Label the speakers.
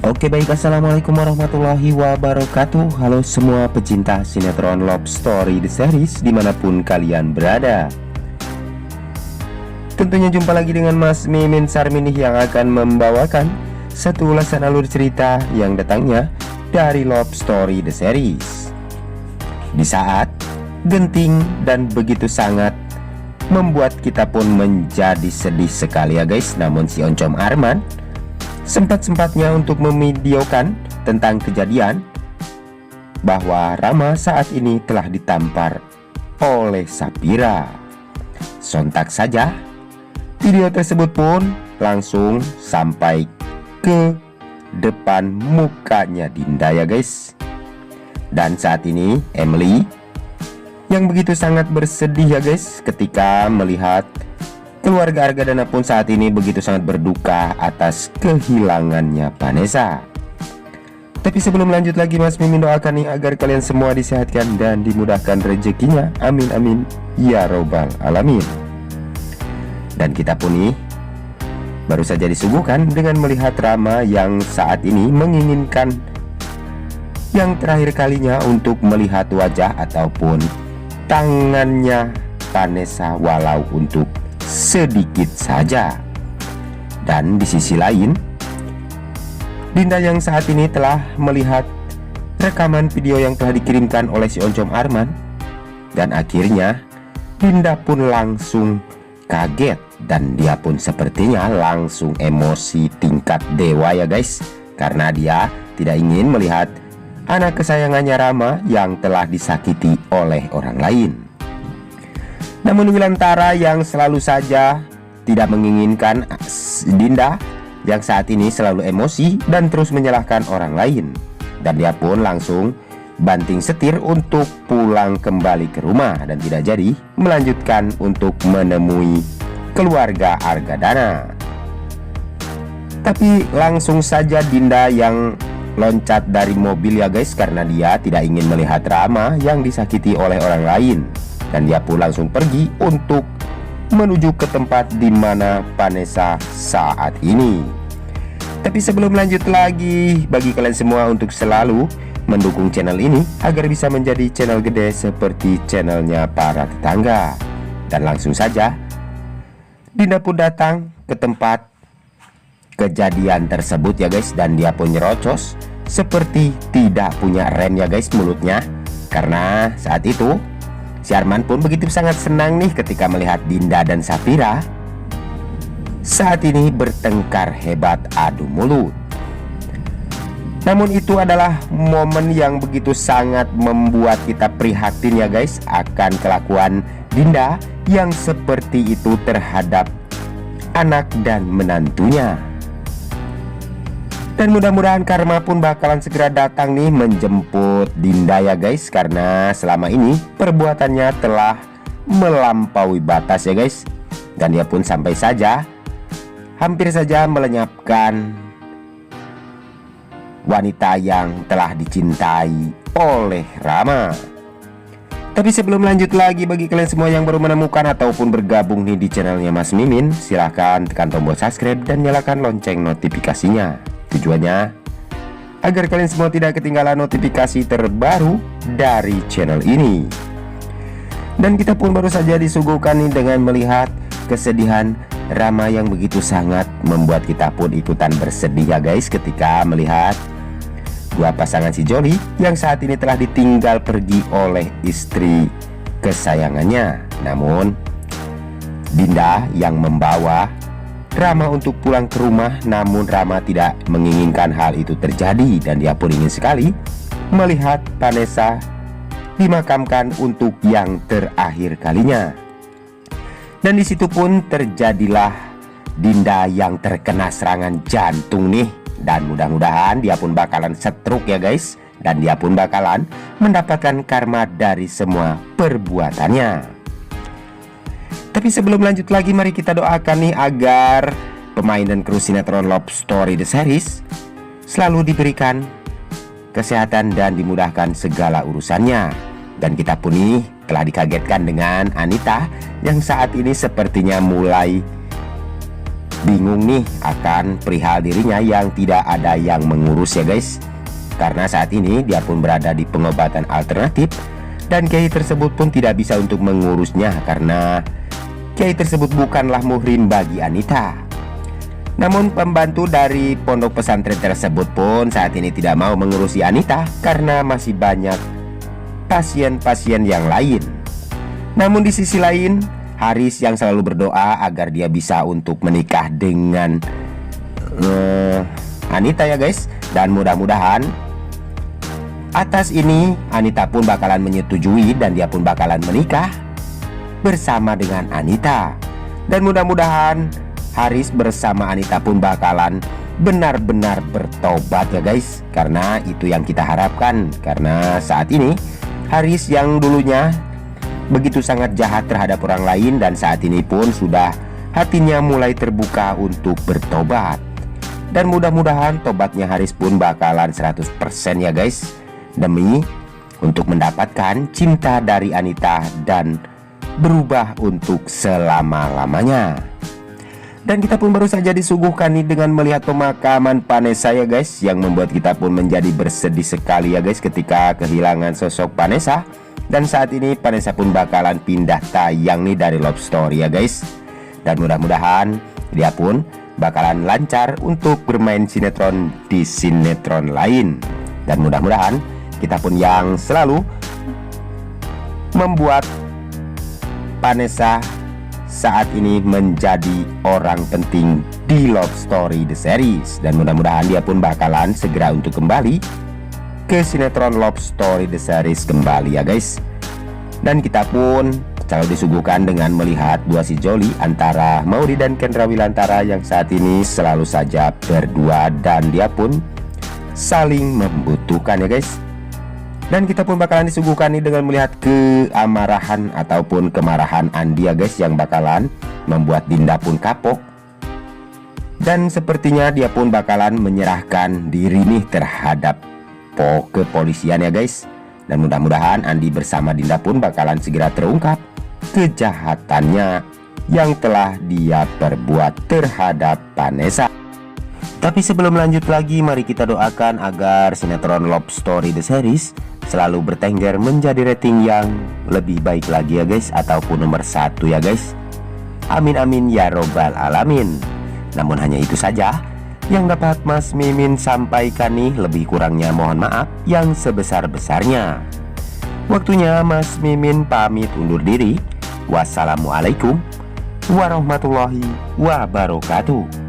Speaker 1: Oke baik, assalamualaikum warahmatullahi wabarakatuh. Halo semua pecinta sinetron Love Story The Series dimanapun kalian berada. Tentunya jumpa lagi dengan Mas Mimin Sarminih yang akan membawakan satu ulasan alur cerita yang datangnya dari Love Story The Series. Di saat genting dan begitu sangat membuat kita pun menjadi sedih sekali ya guys. Namun si Oncom Arman sempat-sempatnya untuk memvideokan tentang kejadian bahwa Rama saat ini telah ditampar oleh Sapira. Sontak saja video tersebut pun langsung sampai ke depan mukanya Dinda ya guys. Dan saat ini Emily yang begitu sangat bersedih ya guys ketika melihat keluarga Argadana pun saat ini begitu sangat berduka atas kehilangannya Vanessa. Tapi sebelum lanjut lagi, Mas Mimin doakan nih agar kalian semua disehatkan dan dimudahkan rezekinya. Amin amin ya robbal alamin. Dan kita pun nih baru saja disuguhkan dengan melihat Rama yang saat ini menginginkan yang terakhir kalinya untuk melihat wajah ataupun tangannya Vanessa walau untuk sedikit saja. Dan di sisi lain, Dinda yang saat ini telah melihat rekaman video yang telah dikirimkan oleh si Oncom Arman. Dan akhirnya Dinda pun langsung kaget dan dia pun sepertinya langsung emosi tingkat dewa ya guys. Karena dia tidak ingin melihat anak kesayangannya Rama yang telah disakiti oleh orang lain. Namun Wilantara yang selalu saja tidak menginginkan Dinda yang saat ini selalu emosi dan terus menyalahkan orang lain. Dan dia pun langsung banting setir untuk pulang kembali ke rumah dan tidak jadi melanjutkan untuk menemui keluarga Argadana. Tapi langsung saja Dinda yang loncat dari mobil ya guys, karena dia tidak ingin melihat Rama yang disakiti oleh orang lain. Dan dia pun langsung pergi untuk menuju ke tempat di mana Vanessa saat ini. Tapi sebelum lanjut lagi, bagi kalian semua untuk selalu mendukung channel ini agar bisa menjadi channel gede seperti channelnya para tetangga. Dan langsung saja Dinda pun datang ke tempat kejadian tersebut ya guys. Dan dia pun nyerocos seperti tidak punya rem ya guys mulutnya. Karena saat itu si Arman pun begitu sangat senang nih ketika melihat Dinda dan Sapira saat ini bertengkar hebat adu mulut. Namun itu adalah momen yang begitu sangat membuat kita prihatin ya guys akan kelakuan Dinda yang seperti itu terhadap anak dan menantunya. Dan mudah-mudahan karma pun bakalan segera datang nih menjemput Dinda ya guys. Karena selama ini perbuatannya telah melampaui batas ya guys. Dan dia pun sampai saja hampir saja melenyapkan wanita yang telah dicintai oleh Rama. Tapi sebelum lanjut lagi, bagi kalian semua yang baru menemukan ataupun bergabung nih di channelnya Mas Mimin, silahkan tekan tombol subscribe dan nyalakan lonceng notifikasinya. Tujuannya agar kalian semua tidak ketinggalan notifikasi terbaru dari channel ini. Dan kita pun baru saja disuguhkan nih dengan melihat kesedihan Rama yang begitu sangat membuat kita pun ikutan bersedih ya guys ketika melihat dua pasangan si Jolly yang saat ini telah ditinggal pergi oleh istri kesayangannya. Namun Dinda yang membawa Rama untuk pulang ke rumah, namun Rama tidak menginginkan hal itu terjadi. Dan dia pun ingin sekali melihat Vanessa dimakamkan untuk yang terakhir kalinya. Dan disitu pun terjadilah Dinda yang terkena serangan jantung nih. Dan mudah-mudahan dia pun bakalan stroke ya guys. Dan dia pun bakalan mendapatkan karma dari semua perbuatannya. Tapi sebelum lanjut lagi, mari kita doakan nih agar pemain dan kru sinetron Love Story The Series selalu diberikan kesehatan dan dimudahkan segala urusannya. Dan kita pun nih telah dikagetkan dengan Anita yang saat ini sepertinya mulai bingung nih akan perihal dirinya yang tidak ada yang mengurus ya guys. Karena saat ini dia pun berada di pengobatan alternatif dan kiai tersebut pun tidak bisa untuk mengurusnya karena kiai tersebut bukanlah muhrim bagi Anita. Namun pembantu dari pondok pesantren tersebut pun saat ini tidak mau mengurusi Anita karena masih banyak pasien-pasien yang lain. Namun di sisi lain, Haris yang selalu berdoa agar dia bisa untuk menikah dengan Anita ya guys. Dan mudah-mudahan atas ini Anita pun bakalan menyetujui dan dia pun bakalan menikah bersama dengan Anita. Dan mudah-mudahan Haris bersama Anita pun bakalan benar-benar bertobat ya guys. Karena itu yang kita harapkan. Karena saat ini Haris yang dulunya begitu sangat jahat terhadap orang lain dan saat ini pun sudah hatinya mulai terbuka untuk bertobat. Dan mudah-mudahan tobatnya Haris pun bakalan 100% ya guys, demi untuk mendapatkan cinta dari Anita dan berubah untuk selama-lamanya. Dan kita pun baru saja disuguhkan nih dengan melihat pemakaman Vanessa ya guys, yang membuat kita pun menjadi bersedih sekali ya guys ketika kehilangan sosok Vanessa. Dan saat ini Vanessa pun bakalan pindah tayang nih dari Love Story ya guys. Dan mudah-mudahan dia pun bakalan lancar untuk bermain sinetron di sinetron lain. Dan mudah-mudahan kita pun yang selalu membuat Vanessa saat ini menjadi orang penting di Love Story The Series. Dan mudah-mudahan dia pun bakalan segera untuk kembali ke sinetron Love Story The Series kembali ya guys. Dan kita pun selalu disuguhkan dengan melihat dua si Joli antara Maudy dan Kendra Wilantara yang saat ini selalu saja berdua dan dia pun saling membutuhkan ya guys. Dan kita pun bakalan disuguhkan nih dengan melihat keamarahan ataupun kemarahan Andi ya guys, yang bakalan membuat Dinda pun kapok. Dan sepertinya dia pun bakalan menyerahkan diri nih terhadap kepolisian ya guys. Dan mudah-mudahan Andi bersama Dinda pun bakalan segera terungkap kejahatannya yang telah dia perbuat terhadap Vanessa. Tapi sebelum lanjut lagi, mari kita doakan agar sinetron Love Story The Series selalu bertengger menjadi rating yang lebih baik lagi ya guys, ataupun nomor 1 ya guys. Amin amin ya robbal alamin. Namun hanya itu saja yang dapat Mas Mimin sampaikan nih, lebih kurangnya mohon maaf yang sebesar-besarnya. Waktunya Mas Mimin pamit undur diri. Wassalamualaikum warahmatullahi wabarakatuh.